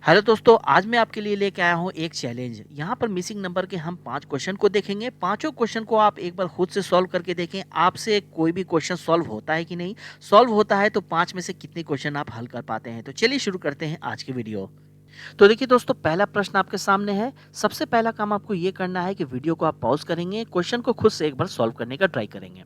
Hello दोस्तों, आज मैं आपके लिए लेके आया हूँ एक चैलेंज। यहाँ पर मिसिंग नंबर के हम 5 क्वेश्चन को देखेंगे। पाँचों क्वेश्चन को आप एक बार खुद से सॉल्व करके देखें, आपसे कोई भी क्वेश्चन सॉल्व होता है कि नहीं। सॉल्व होता है तो 5 में से कितने क्वेश्चन आप हल कर पाते हैं। तो चलिए शुरू करते हैं आज की वीडियो। तो देखिए दोस्तों, पहला प्रश्न आपके सामने है। सबसे पहला काम आपको ये करना है कि वीडियो को आप पॉज करेंगे, क्वेश्चन को खुद से एक बार सॉल्व करने का ट्राई करेंगे।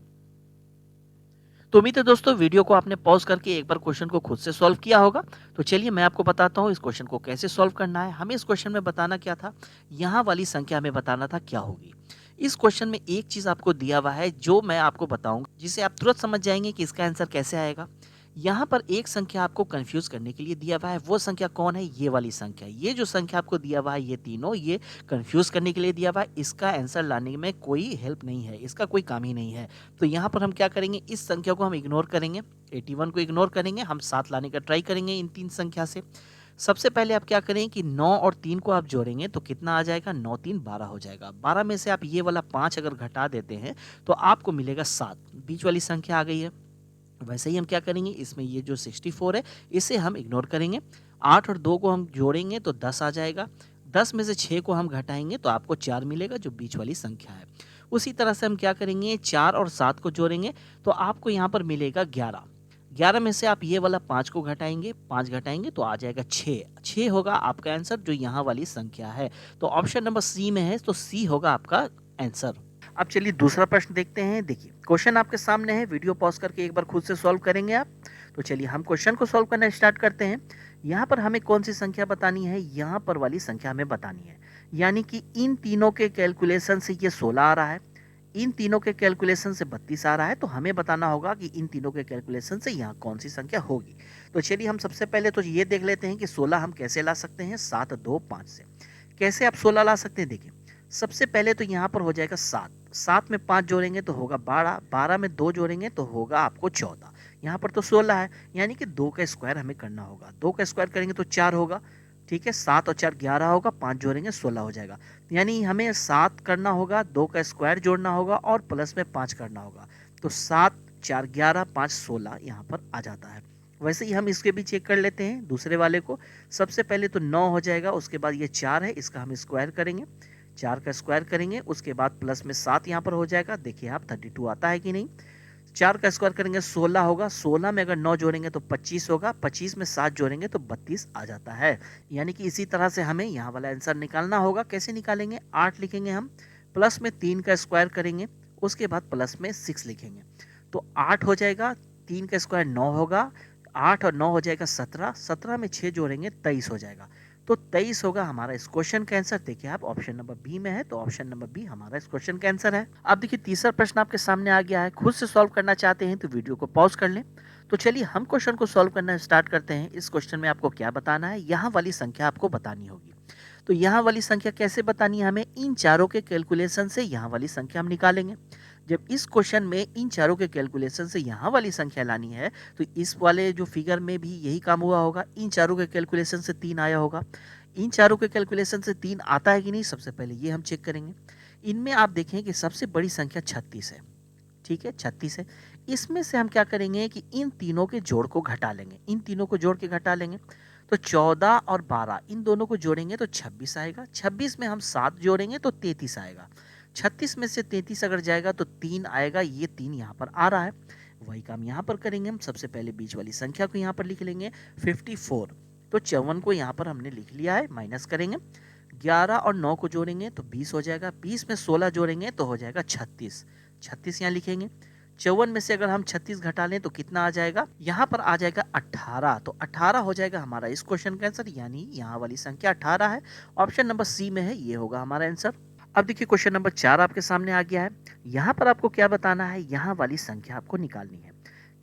तो उम्मीद है दोस्तों वीडियो को आपने पॉज करके एक बार क्वेश्चन को खुद से सॉल्व किया होगा। तो चलिए मैं आपको बताता हूँ इस क्वेश्चन को कैसे सॉल्व करना है। हमें इस क्वेश्चन में बताना क्या था, यहाँ वाली संख्या हमें बताना था क्या होगी। इस क्वेश्चन में एक चीज आपको दिया हुआ है जो मैं आपको बताऊंगा, जिसे आप तुरंत समझ जाएंगे कि इसका आंसर कैसे आएगा। यहाँ पर एक संख्या आपको कंफ्यूज करने के लिए दिया हुआ है। वो संख्या कौन है? ये वाली संख्या। ये जो संख्या आपको दिया हुआ है, ये तीनों, ये कंफ्यूज करने के लिए दिया हुआ है। इसका आंसर लाने में कोई हेल्प नहीं है, इसका कोई काम ही नहीं है। तो यहाँ पर हम क्या करेंगे, इस संख्या को हम इग्नोर करेंगे, 81 को इग्नोर करेंगे। हम 7 लाने का ट्राई करेंगे इन तीन संख्या से। सबसे पहले आप क्या करें कि 9 और 3 को आप जोड़ेंगे तो कितना आ जाएगा? 9 3 12 हो जाएगा। 12 में से आप ये वाला 5 अगर घटा देते हैं तो आपको मिलेगा 7। बीच वाली संख्या आ गई है। वैसे ही हम क्या करेंगे, इसमें ये जो 64 है इसे हम इग्नोर करेंगे। 8 और 2 को हम जोड़ेंगे तो 10 आ जाएगा। 10 में से 6 को हम घटाएंगे तो आपको 4 मिलेगा, जो बीच वाली संख्या है। उसी तरह से हम क्या करेंगे, 4 और 7 को जोड़ेंगे तो आपको यहाँ पर मिलेगा 11। 11 में से आप ये वाला 5 को घटाएंगे, 5 घटाएंगे तो आ जाएगा 6। 6 होगा आपका आंसर, जो यहाँ वाली संख्या है। तो ऑप्शन नंबर सी में है, तो सी होगा आपका आंसर। अब चलिए दूसरा प्रश्न देखते हैं। देखिए क्वेश्चन आपके सामने है, वीडियो पॉज करके एक बार खुद से सॉल्व करेंगे आप। तो चलिए हम क्वेश्चन को सॉल्व करना स्टार्ट करते हैं। यहाँ पर हमें कौन सी संख्या बतानी है? यहाँ पर वाली संख्या हमें बतानी है। यानी कि इन तीनों के कैलकुलेशन से ये 16 आ रहा है, इन तीनों के कैलकुलेशन से 32 आ रहा है। तो हमें बताना होगा कि इन तीनों के कैलकुलेशन से यहाँ कौन सी संख्या होगी। तो चलिए हम सबसे पहले तो ये देख लेते हैं कि 16 हम कैसे ला सकते हैं। 7 2 5 से कैसे आप 16 ला सकते हैं? देखिए सबसे पहले तो यहाँ पर हो जाएगा 7। 7 में 5 जोड़ेंगे तो होगा 12। 12 में 2 जोड़ेंगे तो होगा आपको 14। यहाँ पर तो 16 है, यानी कि 2 का स्क्वायर हमें करना होगा। 2 का स्क्वायर करेंगे तो 4 होगा। ठीक है, 7 और 4 11 होगा, 5 जोड़ेंगे 16 हो जाएगा। यानी हमें 7 करना होगा, 2 का स्क्वायर जोड़ना होगा और प्लस में 5 करना होगा। तो 7 4 11 5 16 यहाँ पर आ जाता है। वैसे ही हम इसके भी चेक कर लेते हैं दूसरे वाले को। सबसे पहले तो 9 हो जाएगा, उसके बाद ये 4 है, इसका हम स्क्वायर करेंगे। 4 का स्क्वायर करेंगे, उसके बाद प्लस में 7 यहाँ पर हो जाएगा। देखिए आप 32 आता है कि नहीं। 4 का स्क्वायर करेंगे 16 होगा। 16 में अगर 9 जोड़ेंगे तो 25 होगा। 25 में 7 जोड़ेंगे तो 32 आ जाता है। यानी कि इसी तरह से हमें यहाँ वाला आंसर निकालना होगा। कैसे निकालेंगे? 8 लिखेंगे हम, प्लस में 3 का स्क्वायर करेंगे, उसके बाद प्लस में 6 लिखेंगे तो 8 हो जाएगा। 3 का स्क्वायर 9 होगा, 8 और 9 हो जाएगा 17। 17 में 6 जोड़ेंगे 23 हो जाएगा। तो 23 होगा हमारा इस क्वेश्चन का आंसर। देखिए आप ऑप्शन नंबर बी में है, तो ऑप्शन नंबर बी हमारा इस क्वेश्चन का आंसर है। अब देखिए तीसरा प्रश्न आपके सामने आ गया है। खुद से सॉल्व करना चाहते हैं तो वीडियो को पॉज कर लें। तो चलिए हम क्वेश्चन को सॉल्व करना स्टार्ट करते हैं। इस क्वेश्चन में आपको क्या बताना है, यहाँ वाली संख्या आपको बतानी होगी। तो यहाँ वाली संख्या कैसे बतानी है हमें? इन चारों के कैलकुलेशन से यहाँ वाली संख्या हम निकालेंगे। जब इस क्वेश्चन में इन चारों के कैलकुलेशन से यहाँ वाली संख्या लानी है तो इस वाले जो फिगर में भी यही काम हुआ होगा। इन चारों के कैलकुलेशन से 3 आया होगा। इन चारों के कैलकुलेशन से 3 आता है कि नहीं, सबसे पहले ये हम चेक करेंगे। इनमें आप देखें कि सबसे बड़ी संख्या 36 है। ठीक है, 36 है। इसमें से हम क्या करेंगे कि इन तीनों के जोड़ को घटा लेंगे। इन तीनों को जोड़ के घटा लेंगे तो 14 और 12 इन दोनों को जोड़ेंगे तो 26 आएगा। 26 में हम 7 जोड़ेंगे तो 33 आएगा। 36 में से 33 अगर जाएगा तो 3 आएगा। ये 3 यहाँ पर आ रहा है। वही काम यहाँ पर करेंगे हम। सबसे पहले बीच वाली संख्या को यहाँ पर लिख लेंगे 54। तो 54 को यहाँ पर हमने लिख लिया है, माइनस करेंगे। 11 और 9 को जोड़ेंगे तो 20 हो जाएगा। 20 में 16 जोड़ेंगे तो हो जाएगा 36। 36 यहाँ लिखेंगे। 54 में से अगर हम 36 घटा लें तो कितना आ जाएगा? यहाँ पर आ जाएगा 18। तो 18 हो जाएगा हमारा इस क्वेश्चन का आंसर, यानी यहाँ वाली संख्या 18 है। ऑप्शन नंबर सी में है, ये होगा हमारा आंसर। अब देखिए क्वेश्चन नंबर 4 आपके सामने आ गया है। यहाँ पर आपको क्या बताना है? यहाँ वाली संख्या आपको निकालनी है।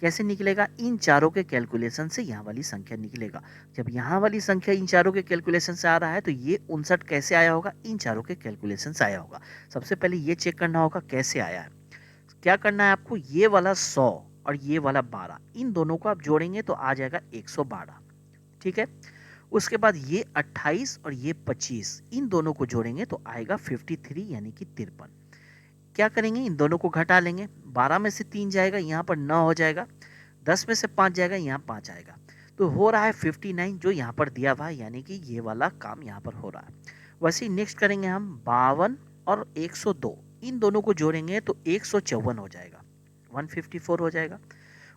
कैसे निकलेगा? इन चारों के कैलकुलेशन से यहाँ वाली संख्या निकलेगा। जब यहाँ वाली संख्या इन चारों के कैलकुलेशन से आ रहा है तो ये 59 कैसे आया होगा? इन चारों के कैलकुलेशन से आया होगा। सबसे पहले ये चेक करना होगा कैसे आया है। क्या करना है आपको? ये वाला 100 और ये वाला 12, इन दोनों को आप जोड़ेंगे तो आ जाएगा 112। ठीक है, उसके बाद ये 28 और ये 25, इन दोनों को जोड़ेंगे तो आएगा 53, यानी कि 53। क्या करेंगे? इन दोनों को घटा लेंगे। 12 में से 3 जाएगा, यहाँ पर 9 हो जाएगा। 10 में से 5 जाएगा, यहाँ 5 आएगा। तो हो रहा है 59 जो यहाँ पर दिया हुआ है, यानी कि ये वाला काम यहाँ पर हो रहा है। वैसे ही नेक्स्ट करेंगे हम 52 और 102, इन दोनों को जोड़ेंगे तो 154 हो जाएगा, 154 हो जाएगा।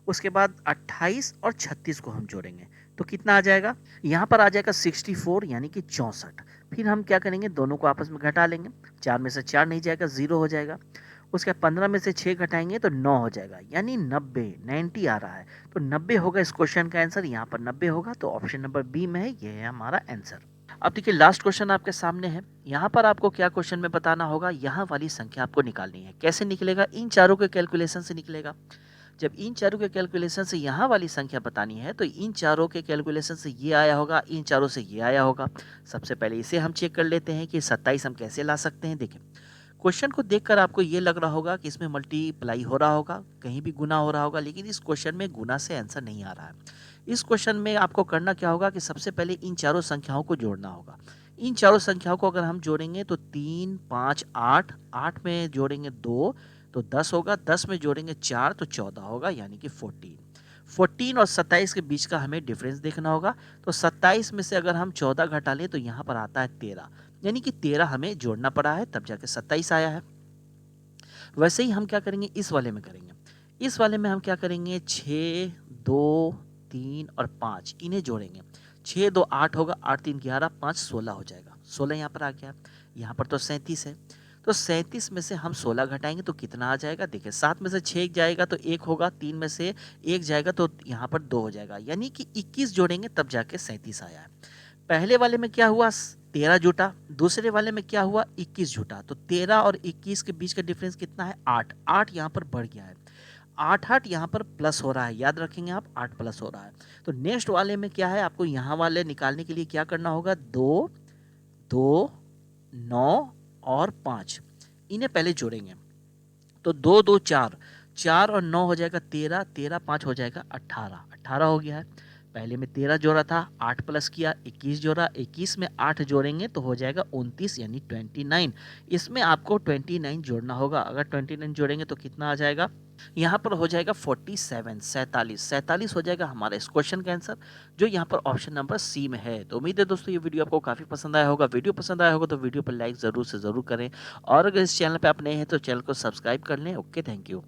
उसके बाद 28 और 36 को हम जोड़ेंगे तो कितना आ जाएगा, यहाँ पर आ जाएगा 64 यानी कि 64। फिर हम क्या करेंगे, दोनों को आपस में घटा लेंगे, 4 में से 4 नहीं जाएगा, 0 हो जाएगा। उसके बाद 15 में से 6 घटाएंगे तो 9 हो जाएगा, यानी 90 आ रहा है। तो 90 होगा इस क्वेश्चन का आंसर, यहाँ पर 90 होगा, तो ऑप्शन नंबर बी में है, ये है हमारा आंसर। अब देखिए लास्ट क्वेश्चन आपके सामने है। यहाँ पर आपको क्या क्वेश्चन में बताना होगा, यहाँ वाली संख्या आपको निकालनी है। कैसे निकलेगा, इन चारों के कैलकुलेशन से निकलेगा। जब इन चारों के कैलकुलेशन से यहाँ वाली संख्या बतानी है तो इन चारों के कैलकुलेशन से ये आया होगा, इन चारों से ये आया होगा। सबसे पहले इसे हम चेक कर लेते हैं कि 27 हम कैसे ला सकते हैं। देखिए क्वेश्चन को देखकर आपको ये लग रहा होगा कि इसमें मल्टीप्लाई हो रहा होगा, कहीं भी गुना हो रहा होगा, लेकिन इस क्वेश्चन में गुना से आंसर नहीं आ रहा है। इस क्वेश्चन में आपको करना क्या होगा कि सबसे पहले इन चारों संख्याओं को जोड़ना होगा। इन चारों संख्याओं को अगर हम जोड़ेंगे तो 3, 5, 8, 8 में जोड़ेंगे 2 तो 10 होगा, 10 में जोड़ेंगे 4 तो 14 होगा, यानी कि 14। 14 और 27 के बीच का हमें डिफरेंस देखना होगा। तो 27 में से अगर हम 14 घटा लें तो यहाँ पर आता है 13, यानी कि 13 हमें जोड़ना पड़ा है, तब जाके 27 आया है। वैसे ही हम क्या करेंगे, इस वाले में करेंगे। इस वाले में हम क्या करेंगे, 6, 2, 3 और 5 इन्हें जोड़ेंगे। 6, 2, 8 होगा, 8, 3, 11, 5, 16 हो जाएगा। 16 यहाँ पर आ गया, यहाँ पर तो 37 है। तो 37 में से हम 16 घटाएंगे तो कितना आ जाएगा, देखिए 7 में से 6 जाएगा तो 1 होगा, 3 में से 1 जाएगा तो यहाँ पर 2 हो जाएगा, यानी कि 21 जोड़ेंगे तब जाके 37 आया है। पहले वाले में क्या हुआ, 13 जुटा, दूसरे वाले में क्या हुआ, 21 जुटा। तो 13 और 21 के बीच का डिफरेंस कितना है, 8। 8 यहाँ पर बढ़ गया है, 8 8 यहाँ पर प्लस हो रहा है, याद रखेंगे आप, 8 प्लस हो रहा है। तो नेक्स्ट वाले में क्या है, आपको यहाँ वाले निकालने के लिए क्या करना होगा, 2, 2, 9 और 5 इन्हें पहले जोड़ेंगे। तो 2, 2, 4, 4 और 9 हो जाएगा 13, 13, 5 हो जाएगा 18, 18 हो गया है। पहले में 13 जोड़ा था, 8 प्लस किया 21 जोड़ा, 21 में 8 जोड़ेंगे तो हो जाएगा 29 यानी 29। इसमें आपको 29 जोड़ना होगा, अगर 29 जोड़ेंगे तो कितना आ जाएगा, यहाँ पर हो जाएगा 47, 47, 47 हो जाएगा हमारा इस क्वेश्चन का आंसर, जो यहाँ पर ऑप्शन नंबर सी में है। तो उम्मीद है दोस्तों ये वीडियो आपको काफ़ी पसंद आया होगा। वीडियो पसंद आया होगा तो वीडियो पर लाइक ज़रूर से ज़रूर करें, और अगर इस चैनल पर आप नए हैं तो चैनल को सब्सक्राइब कर लें। Okay, thank you.